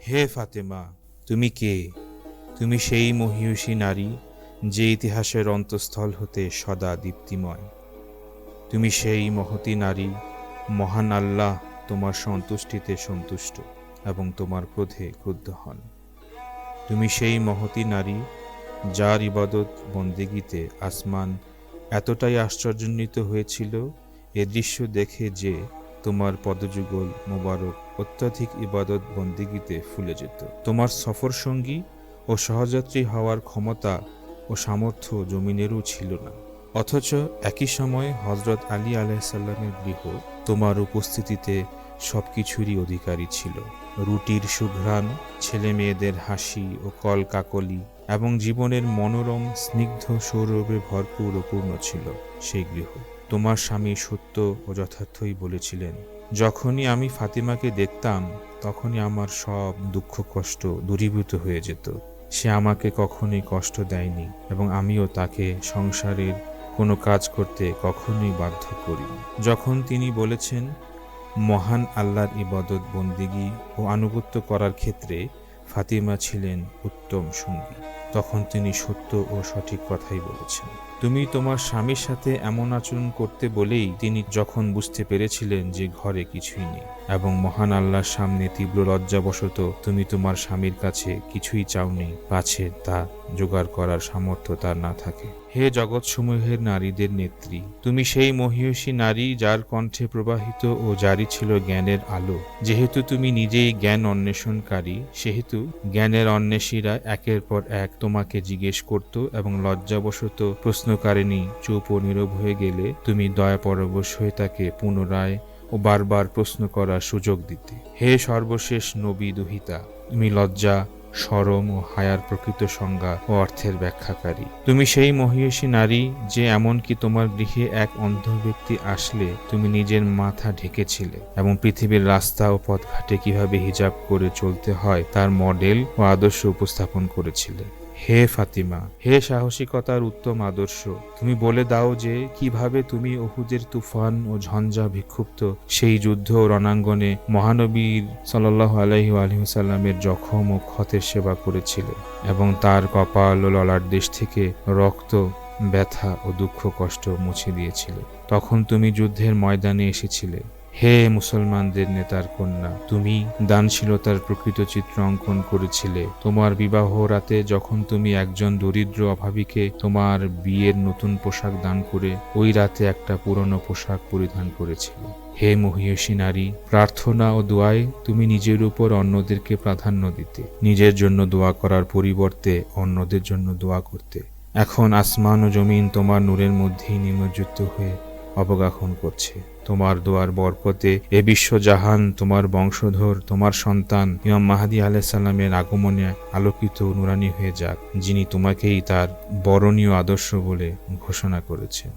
হে ফাতেমা, তুমি কে? তুমি সেই মহিয়সী নারী যে ইতিহাসের অন্তঃস্থল হতে সদা দীপ্তিময়। তুমি সেই মহতী নারী, মহান আল্লাহ তোমার সন্তুষ্টিতে সন্তুষ্ট এবং তোমার ক্রোধে ক্রুদ্ধ হন। তুমি সেই মহতী নারী যার ইবাদত বন্দেগীতে আসমান এতটাই আশ্চর্যান্বিত হয়েছিল এ দৃশ্য দেখে যে তোমার পদযুগল মোবারক অত্যধিক ইবাদত বন্দেগীতে ফুলে যেত। তোমার সফর সঙ্গী ও সহযাত্রী হওয়ার ক্ষমতা ও সামর্থ্য জমিনেরও ছিল না, অথচ একই সময় হজরত আলী আলাইসাল্লামের গৃহ তোমার উপস্থিতিতে সবকিছুরই অধিকারী ছিল। রুটির সুঘ্রাণ, ছেলে মেয়েদের হাসি ও কলকাকলি এবং জীবনের মনোরম স্নিগ্ধ সৌরভে ভরপুর ও পূর্ণ ছিল সেই গৃহ। তোমার স্বামী সত্য ও যথার্থই বলেছিলেন, যখনই আমি ফাতিমাকে দেখতাম তখনই আমার সব দুঃখ কষ্ট দূরীভূত হয়ে যেত। সে আমাকে কখনোই কষ্ট দেয়নি এবং আমিও তাকে সংসারের কোনো কাজ করতে কখনোই বাধ্য করিনি। যখন তিনি বলেছেন মহান আল্লাহর ইবাদত বন্দেগী ও আনুগত্য করার ক্ষেত্রে ফাতিমা ছিলেন উত্তম সঙ্গী, তখন তিনি সত্য ও সঠিক কথাই বলেছেন। তুমি তোমার স্বামীর সাথে এমন আচরণ করতে বলেই তিনি যখন বুঝতে পেরেছিলেন যে ঘরে কিছুই নেই এবং মহান আল্লাহর সামনে তীব্র লজ্জাবশত তুমি তোমার স্বামীর কাছে কিছুই চাওনি, পাছে তা জোগাড় করার সামর্থ্য তার না থাকে। হে জগৎসমূহের নারীদের নেত্রী, তুমি সেই মহিয়সী নারী যার কণ্ঠে প্রবাহিত ও জারি ছিল জ্ঞানের আলো। যেহেতু তুমি নিজেই জ্ঞান অন্বেষণকারী, সেহেতু জ্ঞানের অন্বেষীরা একের পর এক তোমাকে জিজ্ঞেস করত এবং লজ্জাবশত প্রশ্নকারিণী চুপ ও নীরব হয়ে গেলে তুমি দয়াপরবশ হয়ে তাকে পুনরায় ও বারবার প্রশ্ন করার সুযোগ দিতে। হে সর্বশেষ নবী দুহিতা, তুমি লজ্জা, শরম ও হায়ার প্রকৃত সংজ্ঞা ও অর্থের ব্যাখ্যাকারী। তুমি সেই মহিয়সী নারী যে এমনকি তোমার গৃহে এক অন্ধ ব্যক্তি আসলে তুমি নিজের মাথা ঢেকেছিলে এবং পৃথিবীর রাস্তা ও পথঘাটে কিভাবে হিজাব করে চলতে হয় তার মডেল ও আদর্শ উপস্থাপন করেছিলে। হে ফাতিমা, হে সাহসিকতার উত্তম আদর্শ, তুমি বলে দাও যে কিভাবে তুমি উহুদের তুফান ও ঝঞ্ঝা বিক্ষুব্ধ সেই যুদ্ধ রণাঙ্গনে মহানবীর সাল্লাল্লাহু আলাইহি ওয়াসাল্লামের জখম ও ক্ষতের সেবা করেছিলে এবং তার কপাল ও ললাট দেশ থেকে রক্ত, ব্যথা ও দুঃখ কষ্ট মুছে দিয়েছিলে। তখন তুমি যুদ্ধের ময়দানে এসেছিলে। হে মুসলমানদের নেতার কন্যা, তুমি দানশীলতার প্রকৃত চিত্র অঙ্কন করেছিলে। তোমার বিবাহ রাতে যখন তুমি একজন দরিদ্র অভাবীকে তোমার বিয়ের নতুন পোশাক দান করে ওই রাতে একটা পুরনো পোশাক পরিধান করেছিলে। হে মহিয়সী নারী, প্রার্থনা ও দোয়ায় তুমি নিজের উপর অন্যদেরকে প্রাধান্য দিতে, নিজের জন্য দোয়া করার পরিবর্তে অন্যদের জন্য দোয়া করতে। এখন আসমান ও জমিন তোমার নূরের মধ্যেই নিমজ্জিত হয়ে অবগাহন করছে। তোমার দোয়ার বরকতে এ বিশ্বজাহান, তোমার বংশধর, তোমার সন্তান ইমাম মাহদী আলাইহিস সালামের আগমনে আলোকিত নুরানি হয়ে যাক, যিনি তোমাকেই তার বরণীয় আদর্শ বলে ঘোষণা করেছেন।